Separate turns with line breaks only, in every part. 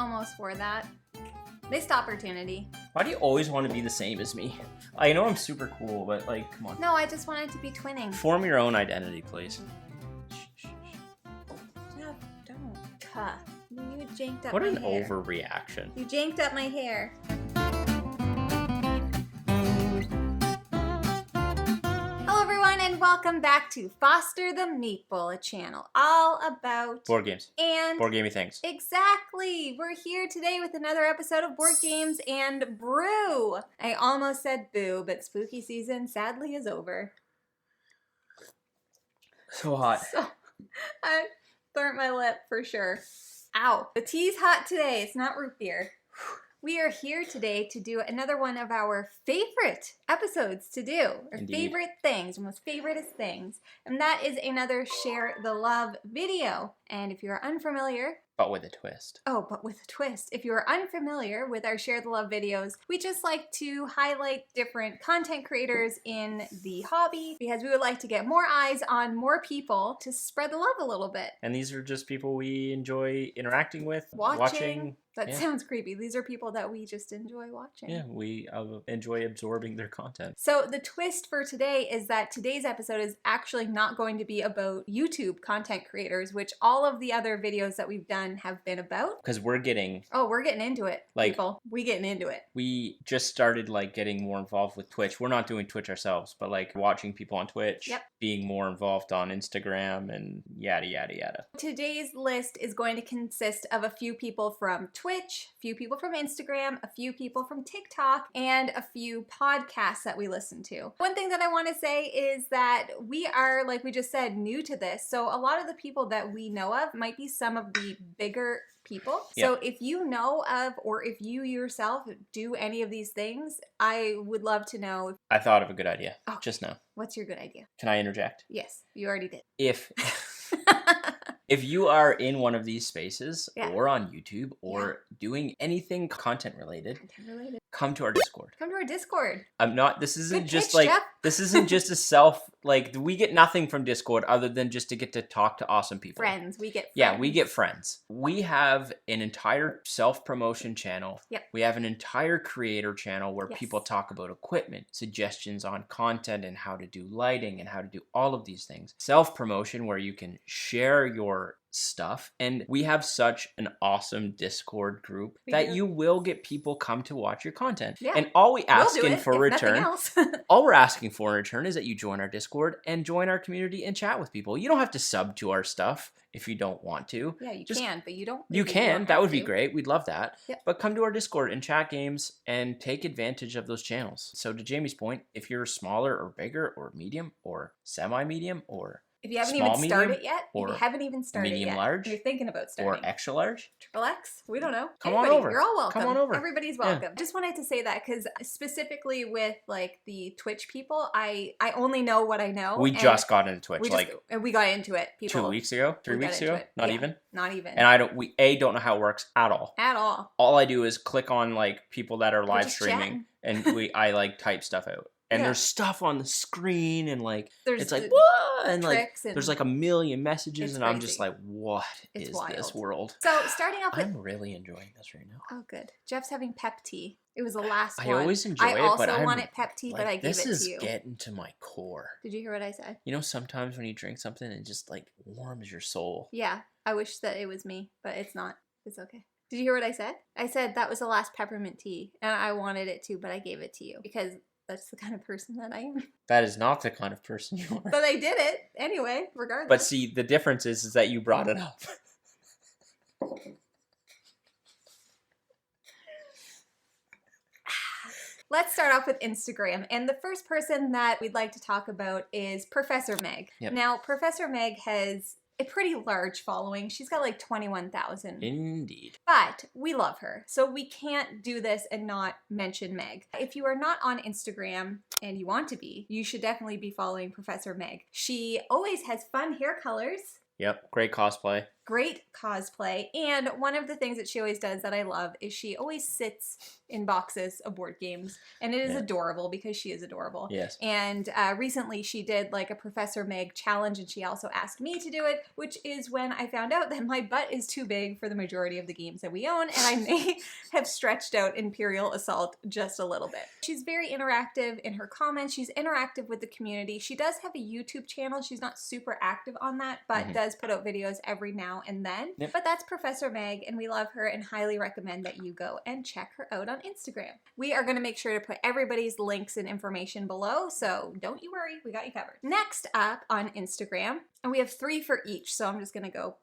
almost wore that. Missed opportunity.
Why do you always want to be the same as me? I know I'm super cool, but like, come on.
No, I just wanted to be twinning.
Form your own identity, please.
No, don't. Huh. You janked up
What
my
an
hair.
overreaction.
You janked up my hair. Hello everyone and welcome back to Foster the Meeple, a channel all about
Board games.
and
Board gamey things.
Exactly! We're here today with another episode of Board Games and Brew. I almost said boo, but spooky season sadly is over.
So hot.
So, I burnt my lip for sure. Ow. The tea's hot today. It's not root beer. We are here today to do another one of our favorite episodes to do. Our
Indeed.
favorite things, our most favoriteest things. And that is another Share the Love video. And if you're unfamiliar,
But with a twist.
oh, but with a twist. If you're unfamiliar with our Share the Love videos, we just like to highlight different content creators in the hobby because we would like to get more eyes on more people to spread the love a little bit.
And these are just people we enjoy interacting with,
Watching. That
yeah.
sounds creepy. These are people that we just enjoy watching.
Yeah, we enjoy absorbing their content.
So the twist for today is that today's episode is actually not going to be about YouTube content creators, which all of the other videos that we've done have been about.
Because we're getting,
Oh, we're getting into it,
Like-
people. We getting into it.
we just started like getting more involved with Twitch. We're not doing Twitch ourselves, but like watching people on Twitch,
Yep.
being more involved on Instagram and yada, yada, yada.
Today's list is going to consist of a few people from Twitch, a few people from Instagram, a few people from TikTok, and a few podcasts that we listen to. One thing that I want to say is that we are, like we just said, new to this. So a lot of the people that we know of might be some of the bigger people. So if you know of, or if you yourself do any of these things, I would love to know.
I thought of a good idea
Oh.
just now.
What's your good idea?
Can I interject?
Yes, you already did.
If you are in one of these spaces
Yeah.
or on YouTube or doing anything content related,
Content related.
come to our Discord.
Come to our Discord.
I'm not, this isn't
Good
just
pitch,
like,
Jeff.
this isn't just a self, like, we get nothing from Discord other than just to get to talk to awesome people.
Friends. We get friends.
Yeah, we get friends. We have an entire self-promotion channel.
Yep.
We have an entire creator channel where
Yes.
people talk about equipment, suggestions on content and how to do lighting and how to do all of these things. Self-promotion where you can share your stuff. And we have such an awesome Discord group
We
that
do.
you will get people come to watch your content.
Yeah.
And all we ask
We'll do
in
it,
for
if nothing
return,
else.
all we're asking for in return is that you join our Discord and join our community and chat with people. You don't have to sub to our stuff if you don't want to.
Yeah, you
Just-
can, but you don't.
You can.
don't
That
have
would be
to.
great. We'd love that.
Yep.
But come to our Discord and chat games and take advantage of those channels. So to Jamie's point, if you're smaller or bigger or medium or semi-medium or
If you haven't
small,
even started
medium,
yet, if you
or
haven't even started
medium
yet,
large,
you're thinking about starting.
or extra large,
Triple X? We don't know.
Come on
Anybody,
over.
You're all welcome.
Come on over.
Everybody's
Yeah.
welcome. Just wanted to say that because specifically with like the Twitch people, I only know what I know.
we
and
just got into Twitch
we
like
and we got into it. People
2 weeks ago, 3
we got
weeks
into
ago,
it.
not
Yeah.
even.
Not even.
And we don't know how it works at all.
at all.
All I do is click on like people that are live
just
streaming and I like type stuff out. And
Yeah.
there's stuff on the screen and like
There's
it's like
the
what and like
tricks and
there's like a million messages
It's
and I'm just
crazy.
like what
It's
is this
wild.
world?
So starting off with
I'm really enjoying this right now.
oh good. Jeff's having pep tea. It was the last
I
one.
always enjoy
I
it,
also
but I'm
wanted pep tea, but I gave
this
it
is
to you.
getting to my core.
Did you hear what I said?
You know, sometimes when you drink something, it just like warms your soul.
Yeah, I wish that it was me, but it's not. It's okay. Did you hear what I said? I said that was the last peppermint tea, and I wanted it too, but I gave it to you because that's the kind of person that I am.
That is not the kind of person you are.
But I did it anyway, regardless.
But see, the difference is that you brought it up.
Let's start off with Instagram. And the first person that we'd like to talk about is Professor Meg.
Yep.
Now, Professor Meg has a pretty large following. She's got like 21,000.
Indeed.
But we love her, so we can't do this and not mention Meg. If you are not on Instagram and you want to be, you should definitely be following Professor Meg. She always has fun hair colors.
Yep, great cosplay.
great cosplay. And one of the things that she always does that I love is she always sits in boxes of board games. And it is adorable because she is adorable.
Yes.
And recently she did like a Professor Meg challenge, and she also asked me to do it, which is when I found out that my butt is too big for the majority of the games that we own, and I may have stretched out Imperial Assault just a little bit. She's very interactive in her comments. She's interactive with the community. She does have a YouTube channel. She's not super active on that, but does put out videos every now and then.
Yep.
But that's Professor Meg, and we love her and highly recommend that you go and check her out on Instagram. We are going to make sure to put everybody's links and information below, so don't you worry, we got you covered. Next up on Instagram, and we have 3 for each, so I'm just going to go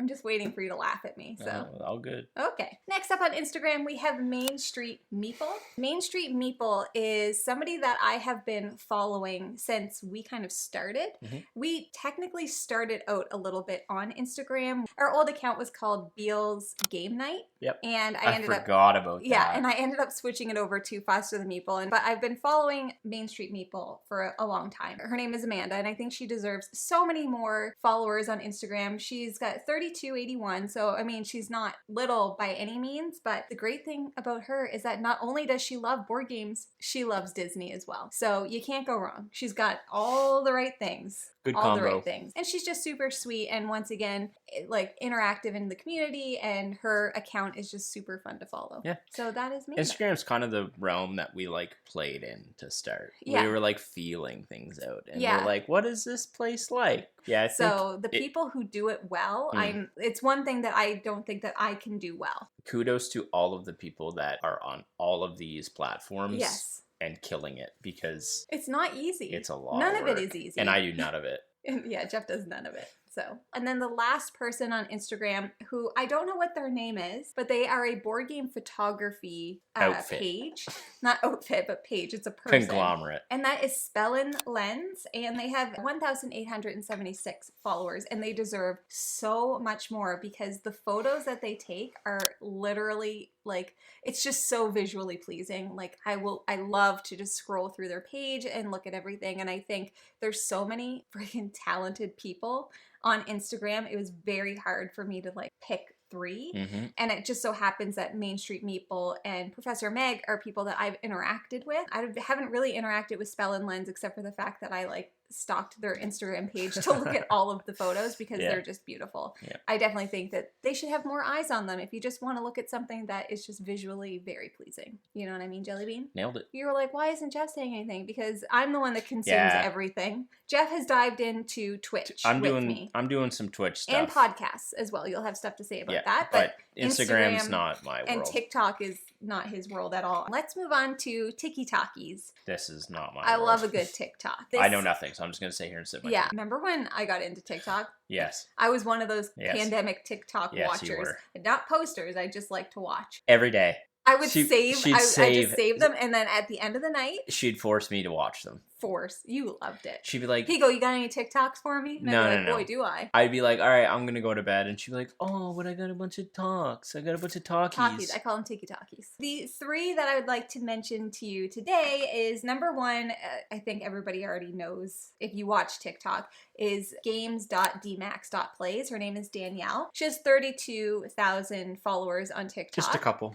I'm just waiting for you to laugh at me, so.
All good.
Okay. Next up on Instagram, we have Main Street Meeple. Main Street Meeple is somebody that I have been following since we kind of started. We technically started out a little bit on Instagram. Our old account was called Beal's Game Night.
Yep.
And I
forgot about that.
Yeah, and I ended up switching it over to Foster the Meeple. But I've been following Main Street Meeple for a long time. Her name is Amanda, and I think she deserves so many more followers on Instagram. She's got 3281, so I mean, she's not little by any means, but the great thing about her is that not only does she love board games, she loves Disney as well. So you can't go wrong. She's got all the right things.
Good
all
combo.
the right things. And she's just super sweet, and once again, like interactive in the community, and her account is just super fun to follow.
Yeah.
So that is me.
Instagram's kind of the realm that we like played in to start.
Yeah.
We were like feeling things out, and
Yeah.
we're like, what is this place like? Yeah.
So the people who do it well, it's one thing that I don't think that I can do well.
Kudos to all of the people that are on all of these platforms.
Yes.
And killing it, because
it's not easy.
It's a lot.
None
of
of it
work,
is easy.
and I do none of it.
Yeah, Jeff does none of it. So, and then the last person on Instagram, who I don't know what their name is, but they are a board game photography page. Not outfit, but page. It's a person.
Conglomerate.
And that is Spellenlens, and they have 1,876 followers, and they deserve so much more because the photos that they take are literally like, it's just so visually pleasing. Like I love to just scroll through their page and look at everything, and I think there's so many freaking talented people on Instagram. It was very hard for me to like pick 3. And it just so happens that Main Street Meeple and Professor Meg are people that I've interacted with. I haven't really interacted with Spellenlens except for the fact that I like stalked their Instagram page to look at all of the photos because they're just beautiful. I definitely think that they should have more eyes on them if you just want to look at something that is just visually very pleasing. You know what I mean, Jellybean?
Nailed it.
You were like, why isn't Jeff saying anything? Because I'm the one that consumes everything. Jeff has dived into Twitch with me.
I'm doing some Twitch stuff.
And podcasts as well. You'll have stuff to say about that. But
Instagram's not my world.
And TikTok is not his world at all. Let's move on to TikTokies.
This is not my
I
world.
love a good TikTok.
I know nothing, so I'm just going to sit here and sit my feet.
Remember when I got into TikTok?
Yes.
I was one of those pandemic TikTok watchers.
You were.
Not posters, I just like to watch.
Every day.
I would I just save them, and then at the end of the night,
she'd force me to watch them.
You loved it.
She'd be like,
"Hey, you got any TikToks for me?" And I'd be like, boy, do I.
I'd be like, all right, I'm gonna go to bed, and she'd be like, oh, but I got a bunch of talks. I got a bunch of talkies.
I call them Tiki-Talkies. The 3 that I would like to mention to you today is number 1. I think everybody already knows if you watch TikTok. Is games.dmax.plays. Her name is Danielle. She has 32,000 followers on TikTok.
Just a couple.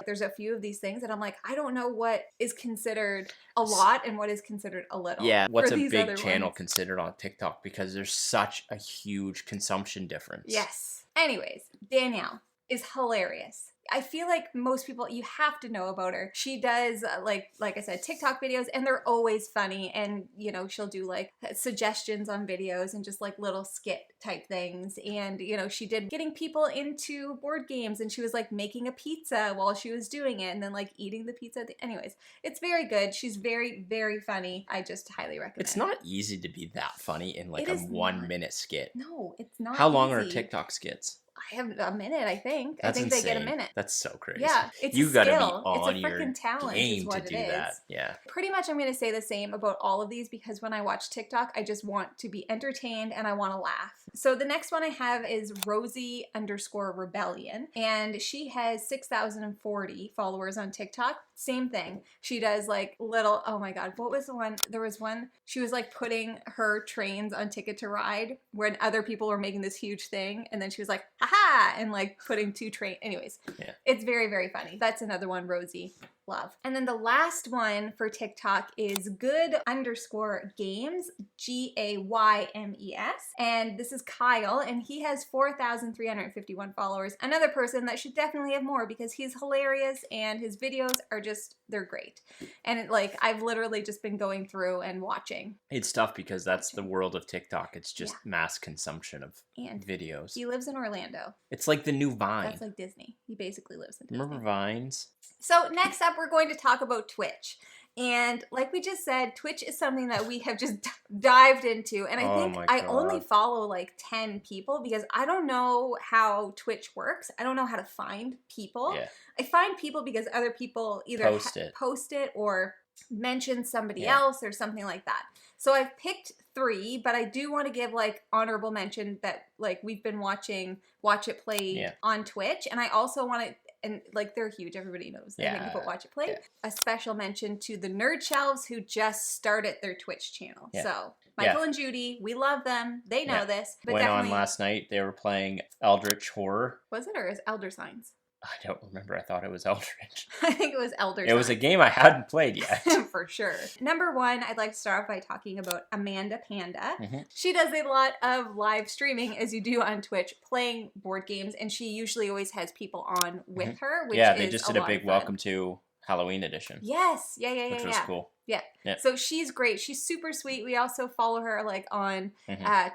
There's a few of these things that I'm like, I don't know what is considered a lot and what is considered a little.
Yeah, what's a big channel considered on TikTok? Because there's such a huge consumption difference.
Yes. Anyways, Danielle is hilarious. I feel like most people, you have to know about her. She does, like I said, TikTok videos, and they're always funny. And, you know, she'll do like suggestions on videos and just like little skit type things. And, you know, she did getting people into board games, and she was like making a pizza while she was doing it and then like eating the pizza. Anyways, it's very good. She's very, very funny. I just highly recommend it.
It's not easy to be that funny in like a 1 minute skit.
No, it's not
How long are
easy.
TikTok skits?
I have a minute, I think.
That's
I think
insane.
they get a minute.
That's so crazy.
Yeah, it's
You
a
gotta be
skill.
on
It's a
your
freaking talent
game
is what
to do
it is.
that. Yeah.
Pretty much I'm going to say the same about all of these because when I watch TikTok, I just want to be entertained and I want to laugh. So the next one I have is Rosie_Rebellion, and she has 6,040 followers on TikTok. Same thing. She does like little, oh my God, what was the one? There was one, she was like putting her trains on Ticket to Ride when other people were making this huge thing. And then she was like, haha, and like putting 2 trains. Anyways,
Yeah.
It's very, very funny. That's another one, Rosie. Love. And then the last one for TikTok is good_games, GAYMES. And this is Kyle, and he has 4,351 followers. Another person that should definitely have more because he's hilarious and his videos are just, they're great. And I've literally just been going through and watching.
It's tough because that's the world of TikTok. It's just mass consumption of
and
videos.
He lives in Orlando.
It's like the new Vine.
That's like Disney. He basically lives in Disney.
Remember Vines?
So next up, we're going to talk about Twitch. And like we just said, Twitch is something that we have just dived into. And I think I only follow like 10 people because I don't know how Twitch works. I don't know how to find people. Yeah. I find people because other people either post it or mention somebody else or something like that. So I've picked 3, but I do want to give like honorable mention that like we've been watching Watch It Play on Twitch. And I also want to, and like they're huge, everybody knows. I think about Watch It Play. Yeah. A special mention to the Nerd Shelves who just started their Twitch channel. Yeah. So Michael and Judy, we love them. They know this. But
went on last night. They were playing Eldritch Horror.
Was it, or is Elder Signs?
I don't remember. I thought it was Eldritch.
I think it was Elder Signs.
It was a game I hadn't played yet.
For sure. Number 1, I'd like to start off by talking about Amanda Panda. She does a lot of live streaming, as you do on Twitch, playing board games, and she usually always has people on with her, which is
they just did a big welcome to Halloween edition.
Yes. Which
was cool.
Yeah. So she's great. She's super sweet. We also follow her like on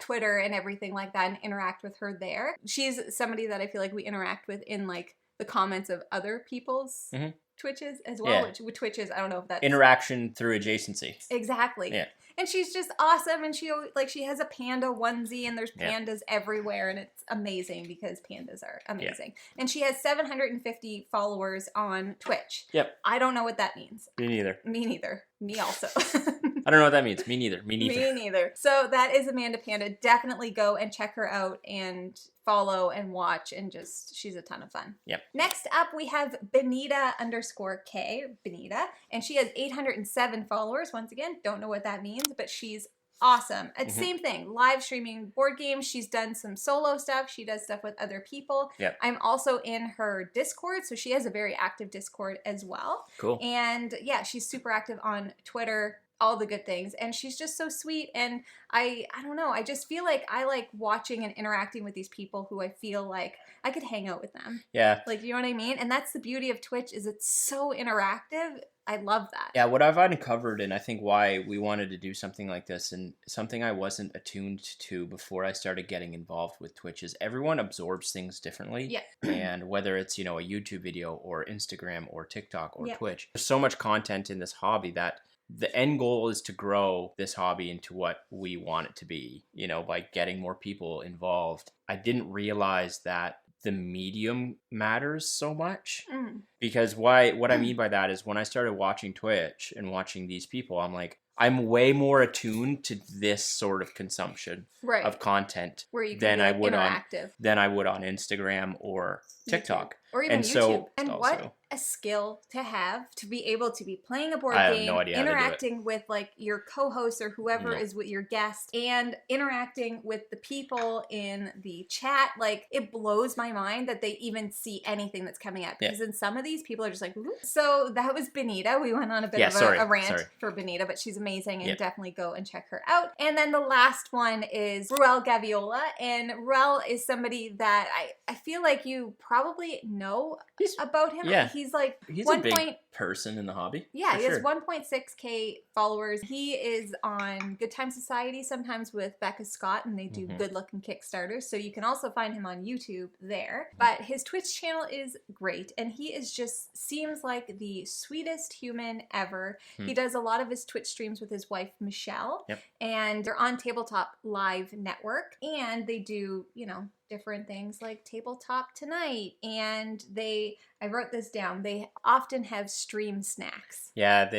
Twitter and everything like that and interact with her there. She's somebody that I feel like we interact with in like the comments of other people's Twitches as well, which Twitches, I don't know if that's...
Interaction through adjacency.
Exactly. Yeah. And she's just awesome, and she has a panda onesie, and there's pandas everywhere, and it's amazing because pandas are amazing. Yeah. And she has 750 followers on Twitch. Yep. I don't know what that means.
Me neither.
Me neither. Me also.
I don't know what that means. Me neither. Me neither.
Me neither. So that is Amanda Panda. Definitely go and check her out and follow and watch, and just, she's a ton of fun. Yep. Next up, we have Benita_K, Benita, and she has 807 followers. Once again, don't know what that means, but she's awesome. It's same thing, live streaming board games. She's done some solo stuff. She does stuff with other people. Yep. I'm also in her Discord, so she has a very active Discord as well. Cool. And yeah, she's super active on Twitter, all the good things, and she's just so sweet. And I don't know, I just feel like I like watching and interacting with these people who I feel like I could hang out with them. Yeah. Like, you know what I mean? And that's the beauty of Twitch, is it's so interactive. I love that.
Yeah, what I've uncovered, and I think why we wanted to do something like this, and something I wasn't attuned to before I started getting involved with Twitch, is everyone absorbs things differently. Yeah. And whether it's, a YouTube video or Instagram or TikTok or Twitch, there's so much content in this hobby that the end goal is to grow this hobby into what we want it to be, by getting more people involved. I didn't realize that the medium matters so much, because what I mean by that is when I started watching Twitch and watching these people, I'm like, I'm way more attuned to this sort of consumption of content than I would on Instagram or TikTok.
Or even YouTube. And what a skill to have, to be able to be playing a board game,
have no idea
interacting with like your co-host or whoever is with your guest, and interacting with the people in the chat. Like, it blows my mind that they even see anything that's coming up, because in some of these people are just like, whoop. So that was Benita. We went on a bit of a rant for Benita, but she's amazing, and definitely go and check her out. And then the last one is Ruel Gaviola, and Ruel is somebody that I feel like you probably know about him. Yeah. He's
a big person in the hobby.
Yeah, he has 1.6K followers. He is on Good Time Society sometimes with Becca Scott, and they do good looking Kickstarters. So you can also find him on YouTube there. But his Twitch channel is great, and he seems like the sweetest human ever. He does a lot of his Twitch streams with his wife Michelle, and they're on Tabletop Live Network, and they do, different things like Tabletop Tonight, and I wrote this down, they often have stream snacks.
Yeah,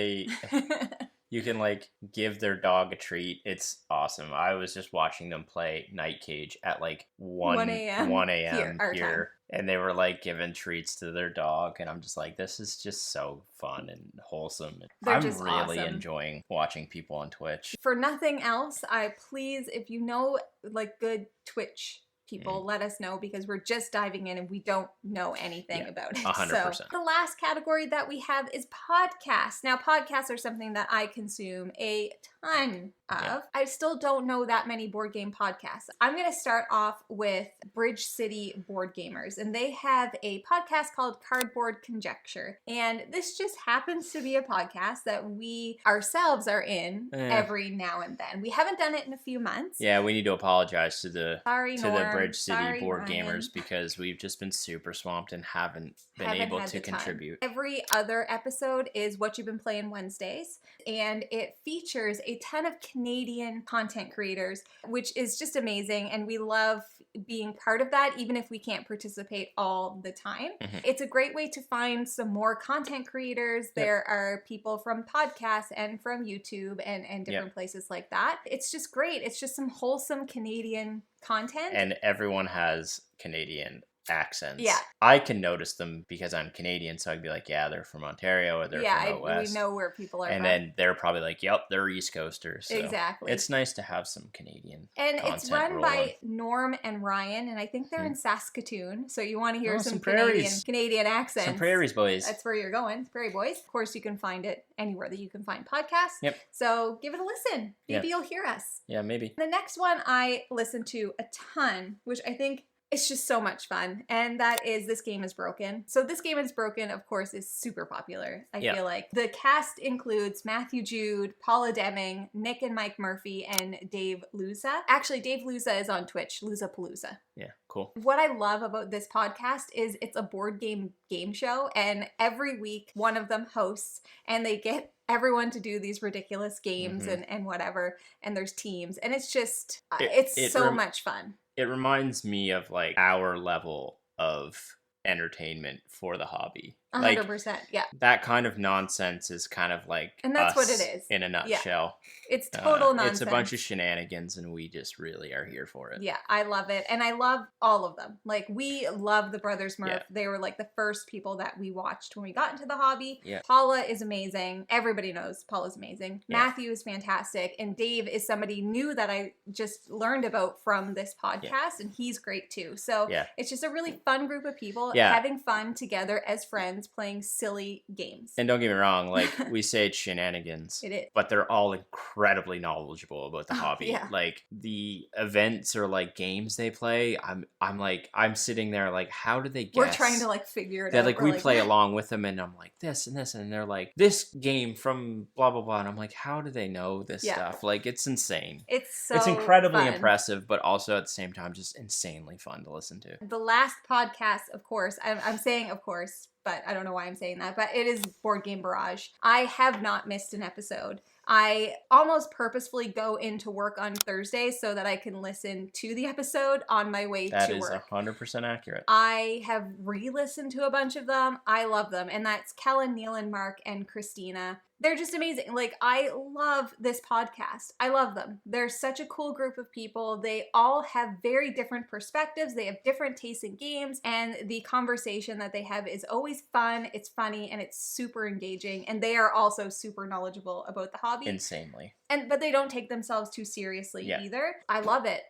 you can like give their dog a treat. It's awesome. I was just watching them play Night Cage at like 1 a.m. here. And they were like giving treats to their dog, and I'm just like, this is just so fun and wholesome.
They're
I'm
just
really
awesome.
enjoying watching people on Twitch.
For nothing else, if you know like good Twitch people, let us know, because we're just diving in and we don't know anything about it.
100%.
So the last category that we have is podcasts. Now, podcasts are something that I consume a ton of. Yeah. I still don't know that many board game podcasts. I'm going to start off with Bridge City Board Gamers, and they have a podcast called Cardboard Conjecture. And this just happens to be a podcast that we ourselves are in every now and then. We haven't done it in a few months.
Yeah, we need to apologize to the Bridge City
Sorry,
Board
Ryan.
Gamers, because we've just been super swamped and haven't been able to contribute.
Every other episode is What You've Been Playing Wednesdays, and it features a ton of Canadian content creators, which is just amazing, and we love being part of that, even if we can't participate all the time. Mm-hmm. It's a great way to find some more content creators. Yep. There are people from podcasts and from YouTube and different places like that. It's just great. It's just some wholesome Canadian content.
And everyone has Canadian accents.
Yeah.
I can notice them because I'm Canadian, so I'd be like, yeah, they're from Ontario, or they're from out west.
We know where people are
from. And then they're probably like, yep, they're East Coasters. So
exactly.
It's nice to have some Canadian
and it's run by Norm and Ryan, and I think they're in Saskatoon, so you want to hear some Canadian accents.
Some Prairies boys.
That's where you're going. Prairie boys. Of course, you can find it anywhere that you can find podcasts.
Yep.
So give it a listen. Maybe you'll hear us.
Yeah, maybe.
The next one I listen to a ton, which I think it's just so much fun, and that is This Game is Broken. So This Game is Broken, of course, is super popular. I feel like the cast includes Matthew Jude, Paula Deming, Nick and Mike Murphy, and Dave Luza. Actually, Dave Luza is on Twitch, Luzapalooza.
Yeah, cool.
What I love about this podcast is it's a board game show, and every week one of them hosts, and they get everyone to do these ridiculous games and whatever, and there's teams, and it's just, it's so much fun.
It reminds me of like our level of entertainment for the hobby.
100%, yeah.
That kind of nonsense is kind of like
and that's
us
what it is.
In a nutshell.
Yeah. It's total nonsense.
It's a bunch of shenanigans, and we just really are here for it.
Yeah, I love it. And I love all of them. Like, we love the Brothers Murph. Yeah. They were like the first people that we watched when we got into the hobby. Yeah. Paula is amazing. Everybody knows Paula's amazing. Yeah. Matthew is fantastic. And Dave is somebody new that I just learned about from this podcast, and he's great too. So it's just a really fun group of people having fun together as friends, playing silly games.
And don't get me wrong, like, we say it's shenanigans.
It is.
But they're all incredibly knowledgeable about the hobby.
Yeah.
Like, the events or like games they play, I'm sitting there like, how do they guess?
We're trying to like figure it out.
Like, we play along with them, and I'm like, this and this, and they're like, this game from blah blah blah, and I'm like, how do they know this stuff? Like, it's insane.
It's
incredibly
fun.
Impressive, but also at the same time just insanely fun to listen to.
The last podcast, of course, I'm saying of course, but I don't know why I'm saying that, but it is Board Game Barrage. I have not missed an episode. I almost purposefully go into work on Thursdays so that I can listen to the episode on my way to work.
That is 100% accurate.
I have re-listened to a bunch of them. I love them. And that's Kellen, Neil, and Mark, and Christina. They're just amazing. Like, I love this podcast. I love them. They're such a cool group of people. They all have very different perspectives. They have different tastes in games, and the conversation that they have is always fun. It's funny, and it's super engaging. And they are also super knowledgeable about the hobby.
Insanely.
But they don't take themselves too seriously either. I love it.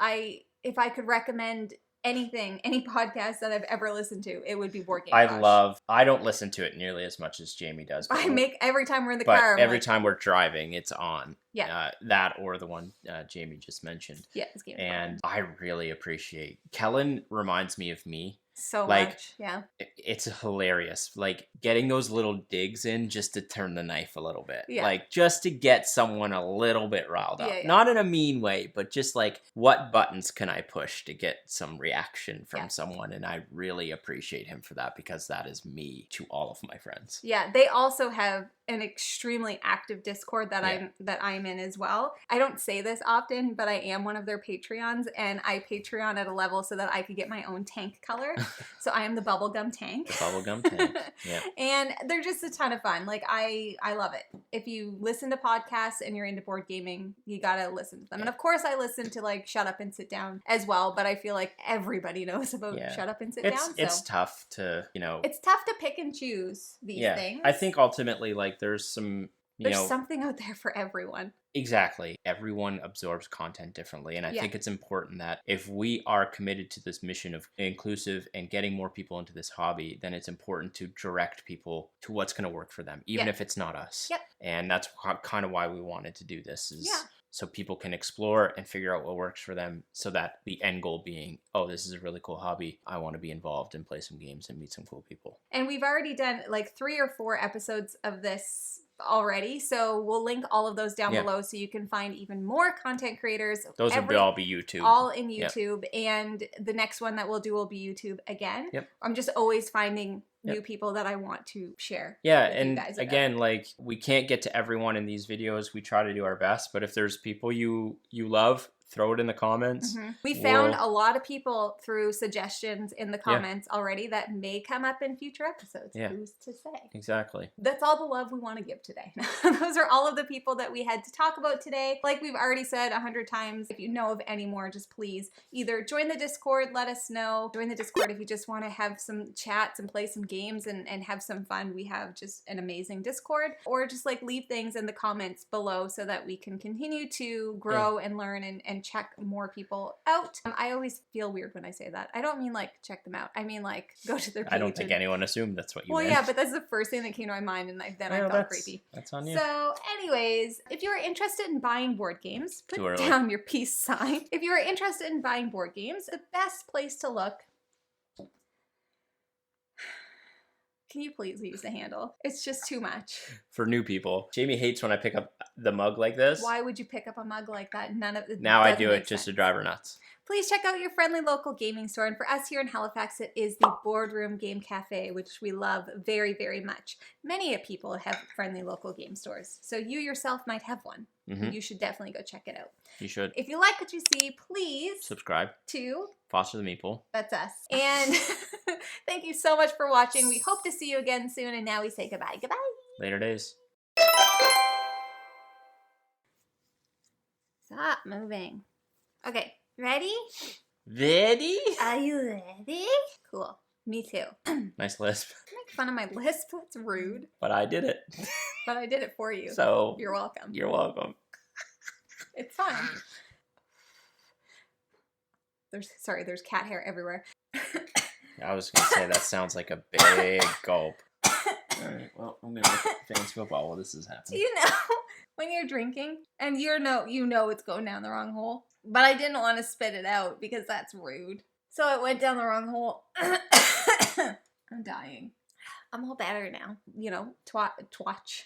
If I could recommend anything, any podcast that I've ever listened to, it would be Board Game Barrage.
I don't listen to it nearly as much as Jamie does.
Every time we're in the car.
Every time we're driving, it's on.
Yeah.
That or the one Jamie just mentioned.
Yeah, this game.
And I really appreciate. Kellen reminds me of me.
So
Like,
much, yeah.
It's hilarious. Like, getting those little digs in just to turn the knife a little bit.
Yeah.
Like, just to get someone a little bit riled up.
Yeah.
Not in a mean way, but just like, what buttons can I push to get some reaction from someone? And I really appreciate him for that, because that is me to all of my friends.
Yeah, they also have an extremely active Discord that I'm in as well. I don't say this often, but I am one of their Patreons, and I Patreon at a level so that I could get my own tank color. So I am the bubblegum tank.
The bubblegum tank. Yeah.
And they're just a ton of fun. Like, I love it. If you listen to podcasts and you're into board gaming, you gotta listen to them. And of course I listen to like Shut Up and Sit Down as well, but I feel like everybody knows about Shut Up and Sit Down. So
it's tough to,
it's tough to pick and choose these things.
I think ultimately, like, there's some,
there's something out there for everyone.
Exactly. Everyone absorbs content differently. And I think it's important that if we are committed to this mission of inclusive and getting more people into this hobby, then it's important to direct people to what's going to work for them, even if it's not us.
Yep.
And that's kind of why we wanted to do this, is so people can explore and figure out what works for them, so that the end goal being, oh, this is a really cool hobby. I want to be involved and play some games and meet some cool people. And
we've already done like 3 or 4 episodes of this already, so we'll link all of those down below so you can find even more content creators.
Those will all be YouTube.
All in YouTube. And the next one that we'll do will be YouTube again. I'm just always finding new people that I want to share.
And you guys again, like, we can't get to everyone in these videos. We try to do our best, but if there's people you love, throw it in the comments.
We found a lot of people through suggestions in the comments already that may come up in future episodes. Who's to say?
Exactly.
That's all the love we want to give today. Those are all of the people that we had to talk about today. Like we've already said 100 times, if you know of any more, just please either join the Discord, let us know. Join the Discord if you just want to have some chats and play some games and have some fun. We have just an amazing Discord. Or just like leave things in the comments below so that we can continue to grow and learn and check more people out. I always feel weird when I say that. I don't mean like check them out. I mean like go to their page.
I don't think anyone assumed that's what you meant.
Well, yeah, but that's the first thing that came to my mind, and then I felt creepy.
That's on you.
So anyways, if you're interested in buying board games, put down your peace sign. If you're interested in buying board games, the best place to look... Can you please use the handle? It's just too much.
For new people. Jamie hates when I pick up the mug like this.
Why would you pick up a mug like that? None of it.
Now I do it just to drive her nuts.
Please check out your friendly local gaming store. And for us here in Halifax, it is the Boardroom Game Cafe, which we love very, very much. Many people have friendly local game stores, so you yourself might have one. You should definitely go check it out.
You should.
If you like what you see, please
subscribe
to
Foster the Meeple.
That's us. And thank you so much for watching. We hope to see you again soon. And now we say goodbye. Goodbye.
Later days.
Stop moving. Okay. Ready?
Ready?
Are you ready? Cool. Me too.
Nice lisp.
Make fun of my lisp. That's rude.
But I did it.
But I did it for you.
So
you're welcome.
You're welcome.
It's fun. There's cat hair everywhere.
I was gonna say that sounds like a big gulp. Alright, well, I'm gonna look at fancy football while this is happening.
Do you know when you're drinking and you know it's going down the wrong hole? But I didn't want to spit it out because that's rude. So it went down the wrong hole. I'm dying. I'm all better now. You know, twatch.